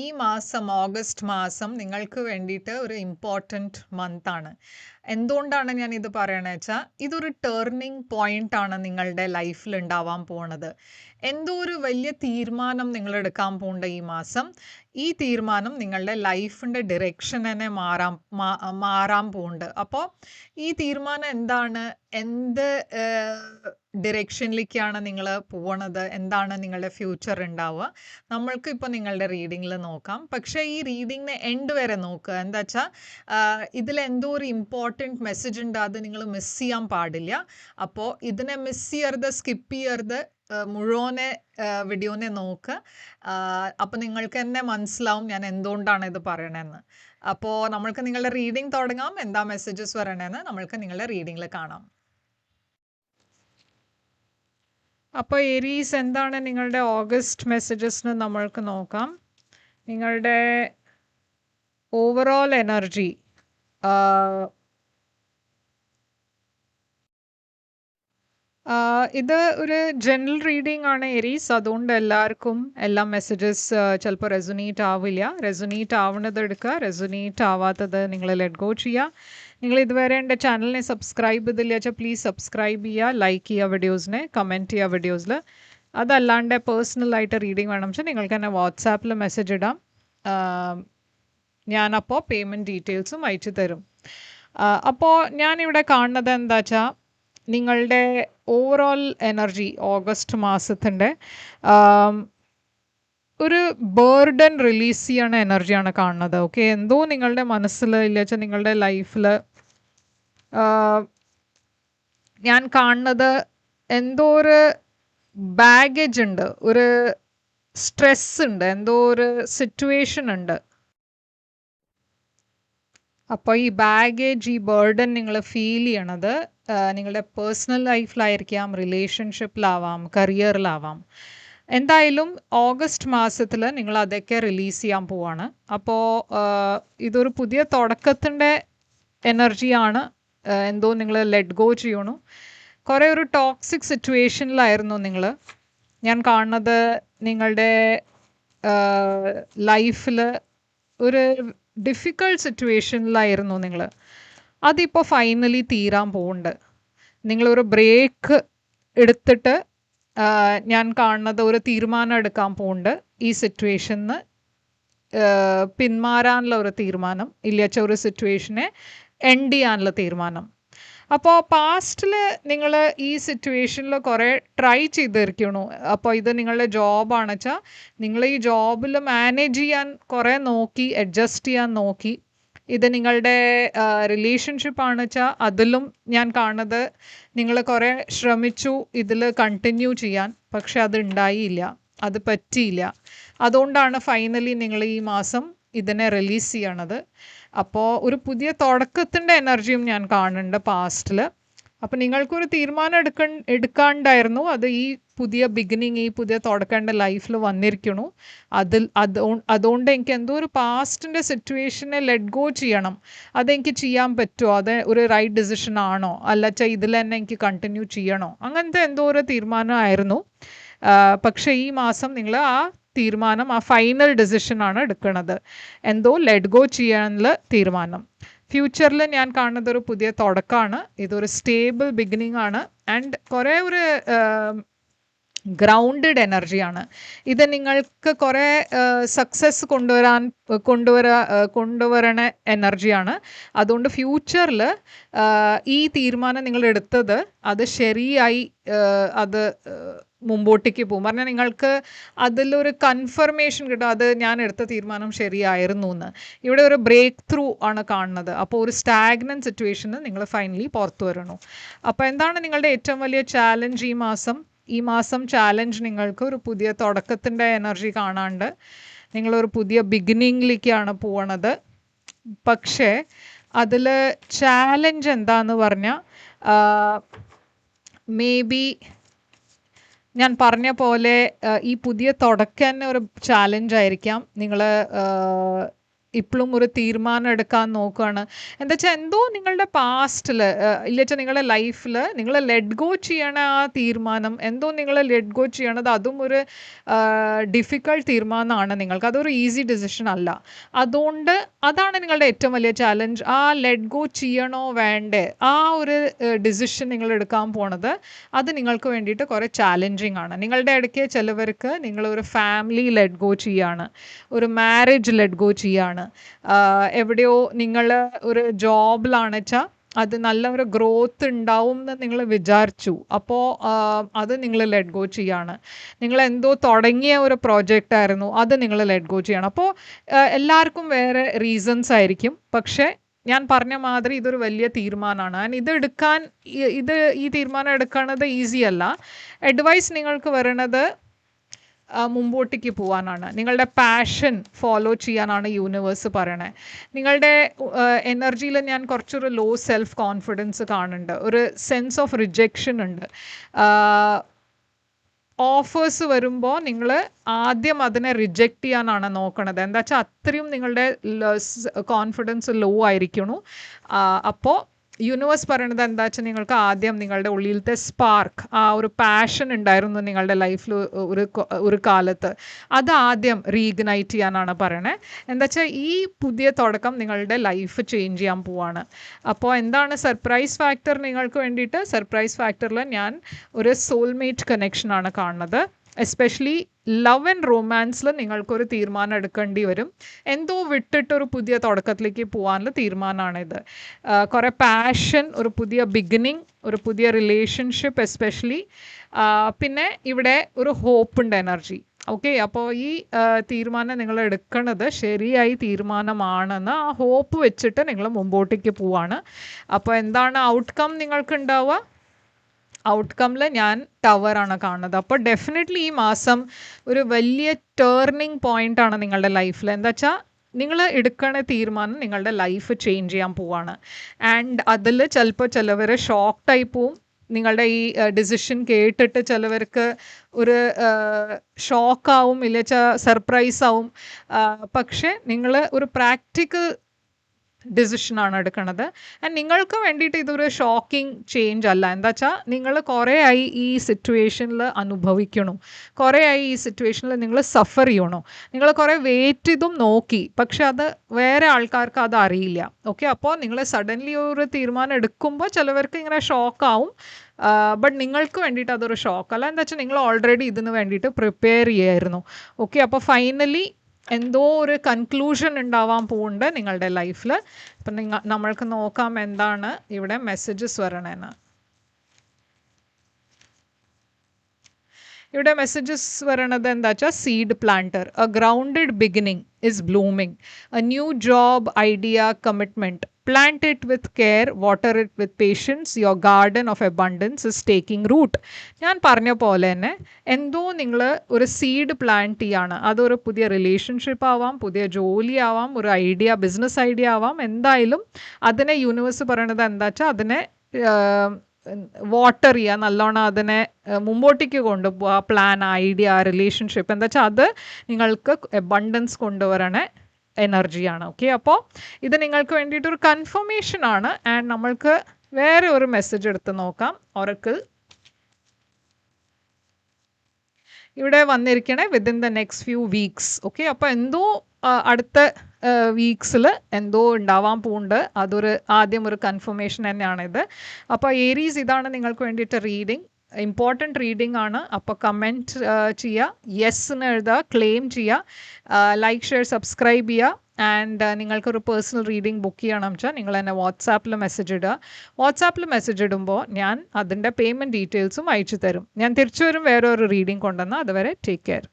ഈ മാസം ഓഗസ്റ്റ് മാസം നിങ്ങൾക്ക് വേണ്ടിയിട്ട് ഒരു ഇമ്പോർട്ടൻറ്റ് മന്താണ്. എന്തുകൊണ്ടാണ് ഞാൻ ഇത് പറയണത് വെച്ചാൽ ഇതൊരു ടേർണിംഗ് പോയിന്റ് ആണ് നിങ്ങളുടെ ലൈഫിൽ ഉണ്ടാവാൻ പോണത്. എന്തോ ഒരു വലിയ തീരുമാനം നിങ്ങൾ എടുക്കാൻ പോകണ്ട ഈ മാസം. ഈ തീരുമാനം നിങ്ങളുടെ ലൈഫിൻ്റെ ഡിറക്ഷൻ തന്നെ മാറാൻ പോകുന്നുണ്ട്. അപ്പോൾ ഈ തീരുമാനം എന്താണ്, എന്ത് ഡിറക്ഷനിലേക്കാണ് നിങ്ങൾ പോകണത്, എന്താണ് നിങ്ങളുടെ ഫ്യൂച്ചർ ഉണ്ടാവുക, നമ്മൾക്ക് ഇപ്പോൾ നിങ്ങളുടെ റീഡിങ്ങിൽ നോക്കാം. പക്ഷേ ഈ റീഡിങ്ങിന് എൻഡ് വരെ നോക്കുക. എന്താ വെച്ചാൽ ഇതിലെന്തോ ഒരു ഇമ്പോർട്ടൻറ്റ് മെസ്സേജ് ഉണ്ട്, അത് നിങ്ങൾ മിസ് ചെയ്യാൻ പാടില്ല. അപ്പോൾ ഇതിനെ മിസ് ചെയ്യരുത്, സ്കിപ്പ് ചെയ്യരുത്, മുഴുവനെ വീഡിയോനെ നോക്കുക. അപ്പോൾ നിങ്ങൾക്ക് തന്നെ മനസ്സിലാവും ഞാൻ എന്തുകൊണ്ടാണ് ഇത് പറയണതെന്ന്. അപ്പോൾ നമ്മൾക്ക് നിങ്ങളുടെ റീഡിങ് തുടങ്ങാം. എന്താ മെസ്സേജസ് വരണതെന്ന് നമ്മൾക്ക് നിങ്ങളുടെ റീഡിങ്ങിൽ കാണാം. അപ്പോൾ ഏരീസ്, എന്താണ് നിങ്ങളുടെ ഓഗസ്റ്റ് മെസ്സേജസ് നമ്മൾക്ക് നോക്കാം. നിങ്ങളുടെ ഓവറോൾ എനർജി, ഇത് ഒരു ജനറൽ റീഡിംഗ് ആണ് ഏരീസ്. അതുകൊണ്ട് എല്ലാവർക്കും എല്ലാ മെസ്സേജസ് ചിലപ്പോൾ റെസൊനേറ്റ് ആവില്ല. റെസൊനേറ്റ് ആവുന്നത് എടുക്കുക, റെസൊനേറ്റ് ആവാത്തത് നിങ്ങൾ ലെറ്റ് ഗോ ചെയ്യുക. നിങ്ങൾ ഇതുവരെ എൻ്റെ ചാനലിനെ സബ്സ്ക്രൈബ് ചെയ്തില്ല വെച്ചാൽ പ്ലീസ് സബ്സ്ക്രൈബ് ചെയ്യുക, ലൈക്ക് ചെയ്യുക വീഡിയോസിനെ, കമൻറ്റ് ചെയ്യുക വീഡിയോസിൽ. അതല്ലാണ്ട് പേഴ്സണലായിട്ട് റീഡിങ് വേണം വെച്ചാൽ നിങ്ങൾക്ക് തന്നെ വാട്സാപ്പിൽ മെസ്സേജ് ഇടാം. ഞാനപ്പോൾ പേയ്മെൻറ്റ് ഡീറ്റെയിൽസും അയച്ചു തരും. അപ്പോൾ ഞാനിവിടെ കാണുന്നത് എന്താ വെച്ചാൽ നിങ്ങളുടെ ഓവറോൾ എനർജി ഓഗസ്റ്റ് മാസത്തിൻ്റെ ഒരു ബേർഡൻ റിലീസ് ചെയ്യണ എനർജിയാണ് കാണുന്നത്. ഓക്കെ, എന്തോ നിങ്ങളുടെ മനസ്സിൽ ഇല്ല വെച്ചാൽ നിങ്ങളുടെ ലൈഫിൽ ഞാൻ കാണുന്നത് എന്തോ ഒരു ബാഗേജ് ഉണ്ട്, ഒരു സ്ട്രെസ് ഉണ്ട്, എന്തോ ഒരു സിറ്റുവേഷൻ ഉണ്ട്. അപ്പോൾ ഈ ബാഗേജ്, ഈ ബേർഡൻ നിങ്ങൾ ഫീൽ ചെയ്യണത് നിങ്ങളുടെ പേഴ്സണൽ ലൈഫിലായിരിക്കാം, റിലേഷൻഷിപ്പിലാവാം, കരിയറിലാവാം. എന്തായാലും ഓഗസ്റ്റ് മാസത്തിൽ നിങ്ങൾ അതൊക്കെ റിലീസ് ചെയ്യാൻ പോവാണ്. അപ്പോൾ ഇതൊരു പുതിയ തുടക്കത്തിൻ്റെ എനർജിയാണ്. എന്തോ നിങ്ങൾ ലെറ്റ് ഗോ ചെയ്യണു. കുറേ ഒരു ടോക്സിക് സിറ്റുവേഷനിലായിരുന്നു നിങ്ങൾ. ഞാൻ കാണുന്നത് നിങ്ങളുടെ ലൈഫിൽ ഒരു ഡിഫിക്കൾട്ട് സിറ്റുവേഷനിലായിരുന്നു നിങ്ങൾ. അതിപ്പോൾ ഫൈനലി തീരാൻ പോകുന്നുണ്ട്. നിങ്ങളൊരു ബ്രേക്ക് എടുത്തിട്ട് ഞാൻ കാണുന്നത് ഒരു തീരുമാനം എടുക്കാൻ പോകുന്നുണ്ട്. ഈ സിറ്റുവേഷനിൽ പിന്മാറാനുള്ള ഒരു തീരുമാനം, ഇല്ലച്ച ഒരു സിറ്റുവേഷനെ എൻഡ് ചെയ്യാനുള്ള തീരുമാനം. അപ്പോൾ പാസ്റ്റിൽ നിങ്ങൾ ഈ സിറ്റുവേഷനിൽ കുറേ ട്രൈ ചെയ്തിരിക്കണു. അപ്പോൾ ഇത് നിങ്ങളുടെ ജോബാണെന്ന് വെച്ചാൽ നിങ്ങൾ ഈ ജോബിൽ മാനേജ് ചെയ്യാൻ കുറേ നോക്കി, അഡ്ജസ്റ്റ് ചെയ്യാൻ നോക്കി. ഇത് നിങ്ങളുടെ റിലേഷൻഷിപ്പാണെന്ന് വെച്ചാൽ അതിലും ഞാൻ കാണുന്നത് നിങ്ങൾ കുറേ ശ്രമിച്ചു ഇതിൽ കണ്ടിന്യൂ ചെയ്യാൻ, പക്ഷെ അത് ഉണ്ടായില്ല, അത് പറ്റിയില്ല. അതുകൊണ്ടാണ് ഫൈനലി നിങ്ങൾ ഈ മാസം ഇതിനെ റിലീസ് ചെയ്യണത്. അപ്പോൾ ഒരു പുതിയ തുടക്കത്തിൻ്റെ എനർജിയും ഞാൻ കാണുന്നുണ്ട് പാസ്റ്റിൽ. അപ്പോൾ നിങ്ങൾക്കൊരു തീരുമാനം എടുക്കാണ്ടായിരുന്നു. അത് ഈ പുതിയ ബിഗിനിങ്, ഈ പുതിയ തുടക്കേണ്ട ലൈഫിൽ വന്നിരിക്കണു. അതുകൊണ്ട് എനിക്ക് എന്തോ ഒരു പാസ്റ്റിൻ്റെ സിറ്റുവേഷനെ ലെറ്റ് ഗോ ചെയ്യണം. അതെനിക്ക് ചെയ്യാൻ പറ്റുമോ, അത് ഒരു റൈറ്റ് ഡിസിഷൻ ആണോ, അല്ലച്ചാൽ ഇതിൽ തന്നെ എനിക്ക് കണ്ടിന്യൂ ചെയ്യണോ, അങ്ങനത്തെ എന്തോ ഒരു തീരുമാനമായിരുന്നു. പക്ഷേ ഈ മാസം നിങ്ങൾ ആ തീരുമാനം, ആ ഫൈനൽ ഡിസിഷനാണ് എടുക്കുന്നത്. എന്തോ ലെറ്റ് ഗോ ചെയ്യാനുള്ള തീരുമാനം. ഫ്യൂച്ചറിൽ ഞാൻ കാണുന്നത് ഒരു പുതിയ തുടക്കമാണ്. ഇതൊരു സ്റ്റേബിൾ ബിഗിനിങ് ആണ്. ആൻഡ് കുറേ ഒരു ഗ്രൗണ്ടഡ് എനർജിയാണ്. ഇത് നിങ്ങൾക്ക് കുറേ സക്സസ് കൊണ്ടുവരണ എനർജിയാണ്. അതുകൊണ്ട് ഫ്യൂച്ചറിൽ ഈ തീരുമാനം നിങ്ങൾ എടുത്തത് അത് ശരിയായി അത് മുമ്പോട്ടേക്ക് പോകും. പറഞ്ഞാൽ നിങ്ങൾക്ക് അതിലൊരു കൺഫർമേഷൻ കിട്ടും, അത് ഞാൻ എടുത്ത തീരുമാനം ശരിയായിരുന്നു എന്ന്. ഇവിടെ ഒരു ബ്രേക്ക് ത്രൂ ആണ് കാണുന്നത്. അപ്പോൾ ഒരു സ്റ്റാഗ്നന്റ് സിറ്റുവേഷന് നിങ്ങൾ ഫൈനലി പുറത്തു വരണു. അപ്പോൾ എന്താണ് നിങ്ങളുടെ ഏറ്റവും വലിയ ചാലഞ്ച് ഈ മാസം? ഈ മാസം ചാലഞ്ച് നിങ്ങൾക്ക് ഒരു പുതിയ തുടക്കത്തിൻ്റെ എനർജി കാണാണ്ട് നിങ്ങളൊരു പുതിയ ബിഗിനിങ്ങിലേക്കാണ് പോകണത്. പക്ഷേ അതിൽ ചാലഞ്ച് എന്താന്ന് പറഞ്ഞാൽ മേ ബി ഞാൻ പറഞ്ഞ പോലെ ഈ പുതിയ തുടക്കം തന്നെ ഒരു ചാലഞ്ച് ആയിരിക്കാം. നിങ്ങൾ ഇപ്പോഴും ഒരു തീരുമാനം എടുക്കാൻ നോക്കുകയാണ്. എന്താ വെച്ചാൽ എന്തോ നിങ്ങളുടെ പാസ്റ്റിൽ ഇല്ല വെച്ചാൽ നിങ്ങളുടെ ലൈഫിൽ നിങ്ങൾ ലെറ്റ് ഗോ ചെയ്യണ ആ തീരുമാനം എന്തോ നിങ്ങൾ ലെറ്റ് ഗോ ചെയ്യണത് അതും ഒരു ഡിഫിക്കൾട്ട് തീരുമാനമാണ് നിങ്ങൾക്ക്. അതൊരു ഈസി ഡിസിഷൻ അല്ല. അതുകൊണ്ട് അതാണ് നിങ്ങളുടെ ഏറ്റവും വലിയ ചാലഞ്ച്. ആ ലെറ്റ് ഗോ ചെയ്യണോ വേണ്ടേ ആ ഒരു ഡിസിഷൻ നിങ്ങൾ എടുക്കാൻ പോണത് അത് നിങ്ങൾക്ക് വേണ്ടിയിട്ട് കുറേ ചാലഞ്ചിങ് ആണ്. നിങ്ങളുടെ ഇടയ്ക്ക് ചിലവർക്ക് നിങ്ങളൊരു ഫാമിലി ലെറ്റ് ഗോ ചെയ്യാണ്, ഒരു മാരേജ് ലെറ്റ് ഗോ ചെയ്യാണ്, എവിടെയോ നിങ്ങൾ ഒരു ജോബിലാണ് വെച്ചാൽ അത് നല്ല ഒരു ഗ്രോത്ത് ഉണ്ടാവും എന്ന് നിങ്ങൾ വിചാരിച്ചു, അപ്പോൾ അത് നിങ്ങൾ ലെറ്റ് ഗോ ചെയ്യാണ്. നിങ്ങൾ എന്തോ തുടങ്ങിയ ഒരു പ്രോജക്റ്റ് ആയിരുന്നു, അത് നിങ്ങൾ ലെറ്റ് ഗോ ചെയ്യണം. അപ്പോൾ എല്ലാവർക്കും വേറെ റീസൺസ് ആയിരിക്കും. പക്ഷേ ഞാൻ പറഞ്ഞ മാതിരി ഇതൊരു വലിയ തീരുമാനമാണ്. ആൻഡ് ഇതെടുക്കാൻ ഈ തീരുമാനം എടുക്കുന്നത് ഈസി അല്ല. അഡ്വൈസ് നിങ്ങൾക്ക് വരണത് മുമ്പോട്ടേക്ക് പോകാനാണ്, നിങ്ങളുടെ പാഷൻ ഫോളോ ചെയ്യാനാണ് യൂണിവേഴ്സ് പറയണേ. നിങ്ങളുടെ എനർജിയിൽ ഞാൻ കുറച്ചൊരു ലോ സെൽഫ് കോൺഫിഡൻസ് കാണുന്നുണ്ട്, ഒരു സെൻസ് ഓഫ് റിജക്ഷൻ ഉണ്ട്. ഓഫേഴ്സ് വരുമ്പോൾ നിങ്ങൾ ആദ്യം അതിനെ റിജക്റ്റ് ചെയ്യാനാണ് നോക്കണത്. എന്താ വെച്ചാൽ അത്രയും നിങ്ങളുടെ കോൺഫിഡൻസ് ലോ ആയിരിക്കണു. അപ്പോൾ യൂണിവേഴ്സ് പറയണത് എന്താ വെച്ചാൽ നിങ്ങൾക്ക് ആദ്യം നിങ്ങളുടെ ഉള്ളിലത്തെ സ്പാർക്ക്, ആ ഒരു പാഷൻ ഉണ്ടായിരുന്നു നിങ്ങളുടെ ലൈഫിൽ ഒരു കാലത്ത്, അത് ആദ്യം റീഇഗ്നൈറ്റ് ചെയ്യാനാണ് പറയണേ. എന്താ വെച്ചാൽ ഈ പുതിയ തുടക്കം നിങ്ങളുടെ ലൈഫ് ചേഞ്ച് ചെയ്യാൻ പോവാണ്. അപ്പോൾ എന്താണ് സർപ്രൈസ് ഫാക്ടർ നിങ്ങൾക്ക് വേണ്ടിയിട്ട്? സർപ്രൈസ് ഫാക്ടറിൽ ഞാൻ ഒരു സോൾമേറ്റ് കണക്ഷനാണ് കാണുന്നത്. എസ്പെഷ്യലി ലവ് ആൻഡ് റൊമാൻസിൽ നിങ്ങൾക്കൊരു തീരുമാനം എടുക്കേണ്ടി വരും. എന്തോ വിട്ടിട്ടൊരു പുതിയ തുടക്കത്തിലേക്ക് പോകാനുള്ള തീരുമാനമാണിത്. കുറേ പാഷൻ, ഒരു പുതിയ ബിഗിനിങ്, ഒരു പുതിയ റിലേഷൻഷിപ്പ് എസ്പെഷ്യലി. പിന്നെ ഇവിടെ ഒരു ഹോപ്പുണ്ട് എനർജി. ഓക്കെ, അപ്പോൾ ഈ തീരുമാനം നിങ്ങൾ എടുക്കുന്നത് ശരിയായി തീരുമാനമാണെന്ന് ആ ഹോപ്പ് വെച്ചിട്ട് നിങ്ങൾ മുമ്പോട്ടേക്ക് പോവാണ്. അപ്പോൾ എന്താണ് ഔട്ട്കം നിങ്ങൾക്ക് ഉണ്ടാവുക? ഔട്ട്കമിൽ ഞാൻ ടവറാണ് കാണുന്നത്. അപ്പോൾ ഡെഫിനറ്റ്ലി ഈ മാസം ഒരു വലിയ ടേർണിംഗ് പോയിൻ്റ് ആണ് നിങ്ങളുടെ ലൈഫിൽ. എന്താ വെച്ചാൽ നിങ്ങൾ എടുക്കണ തീരുമാനം നിങ്ങളുടെ ലൈഫ് ചേഞ്ച് ചെയ്യാൻ പോവാണ്. ആൻഡ് അതിൽ ചിലപ്പോൾ ചിലവർ ഷോക്ക്ഡായി പോവും. നിങ്ങളുടെ ഈ ഡിസിഷൻ കേട്ടിട്ട് ചിലവർക്ക് ഒരു ഷോക്കാവും, ഇല്ല വെച്ചാൽ സർപ്രൈസ് ആവും. പക്ഷേ നിങ്ങൾ ഒരു പ്രാക്ടിക്കൽ ഡിസിഷനാണ് എടുക്കുന്നത്. ആൻഡ് നിങ്ങൾക്ക് വേണ്ടിയിട്ട് ഇതൊരു ഷോക്കിംഗ് ചേഞ്ച് അല്ല. എന്താ വെച്ചാൽ നിങ്ങൾ കുറേ ആയി ഈ സിറ്റുവേഷനിൽ അനുഭവിക്കണു, കുറേ ആയി ഈ സിറ്റുവേഷനിൽ നിങ്ങൾ സഫർ ചെയ്യണു, നിങ്ങൾ കുറേ വെയിറ്റ് ചെയ്തും നോക്കി, പക്ഷെ അത് വേറെ ആൾക്കാർക്ക് അത് അറിയില്ല. ഓക്കെ, അപ്പോൾ നിങ്ങൾ സഡൻലി ഒരു തീരുമാനം എടുക്കുമ്പോൾ ചിലവർക്ക് ഇങ്ങനെ ഷോക്കാവും. ബട്ട് നിങ്ങൾക്ക് വേണ്ടിയിട്ട് അതൊരു ഷോക്കല്ല. എന്താ വെച്ചാൽ നിങ്ങൾ ഓൾറെഡി ഇതിന് വേണ്ടിയിട്ട് പ്രിപ്പയർ ചെയ്യായിരുന്നു. ഓക്കെ, അപ്പോൾ ഫൈനലി എന്തോ ഒരു കൺക്ലൂഷൻ ഉണ്ടാവാൻ പോകുന്നുണ്ട് നിങ്ങളുടെ ലൈഫിൽ. അപ്പം നമ്മൾക്ക് നോക്കാം എന്താണ് ഇവിടെ മെസ്സേജസ് വരണേന്ന്. ഇവിടെ മെസ്സേജസ് വരണത് എന്താ വെച്ചാൽ seed planter, A grounded beginning is blooming, A new job idea commitment, plant it with care, water it with patience, your garden of abundance is taking root. ഞാൻ പറഞ്ഞ പോലെ തന്നെ എന്തോ നിങ്ങൾ ഒരു സീഡ് പ്ലാന്റ് ചെയ്യാണ്. അതൊരു പുതിയ റിലേഷൻഷിപ്പ് ആവാം, പുതിയ ജോലി ആവാം, ഒരു ഐഡിയ, ബിസിനസ് ഐഡിയ ആവാം. എന്തായാലും അതിനെ യൂണിവേഴ്സ് പറയണത് എന്താ വെച്ചാൽ അതിനെ വാട്ടർ ചെയ്യുക, നല്ലോണം അതിനെ മുമ്പോട്ടേക്ക് കൊണ്ടുപോകുക. പ്ലാൻ, ഐഡിയ, റിലേഷൻഷിപ്പ് എന്താ വെച്ചാൽ അത് നിങ്ങൾക്ക് അബണ്ടൻസ് കൊണ്ടുവരണേ എനർജിയാണ്. ഓക്കെ, അപ്പോൾ ഇത് നിങ്ങൾക്ക് വേണ്ടിയിട്ടൊരു കൺഫർമേഷൻ ആണ്. ആൻഡ് നമ്മൾക്ക് വേറെ ഒരു മെസ്സേജ് എടുത്ത് നോക്കാം. ഒറക്കിൾ ഇവിടെ വന്നിരിക്കണേ within the next few weeks. Okay, അപ്പോൾ എന്തോ അടുത്ത വീക്സിൽ എന്തോ ഉണ്ടാവാൻ പോകുന്നുണ്ട്. അതൊരു ആദ്യം ഒരു കൺഫർമേഷൻ തന്നെയാണിത്. അപ്പോൾ ഏരീസ്, ഇതാണ് നിങ്ങൾക്ക് വേണ്ടിയിട്ട് റീഡിങ്. ഇമ്പോർട്ടൻറ്റ് റീഡിംഗ് ആണ്. അപ്പോൾ കമൻറ്റ് ചെയ്യുക, യെസ് എഴുതുക, ക്ലെയിം ചെയ്യുക, ലൈക്ക്, ഷെയർ, സബ്സ്ക്രൈബ് ചെയ്യുക. ആൻഡ് നിങ്ങൾക്കൊരു പേഴ്സണൽ റീഡിംഗ് ബുക്ക് ചെയ്യണം വെച്ചാൽ നിങ്ങൾ എന്നെ വാട്സാപ്പിൽ മെസ്സേജ് ഇടുക. വാട്സാപ്പിൽ മെസ്സേജ് ഇടുമ്പോൾ ഞാൻ അതിൻ്റെ പേയ്മെൻറ്റ് ഡീറ്റെയിൽസും അയച്ചു തരും. ഞാൻ തിരിച്ചു വരും വേറെ ഒരു റീഡിംഗ് കൊണ്ടുവന്നാൽ. അതുവരെ ടേക്ക് കെയർ.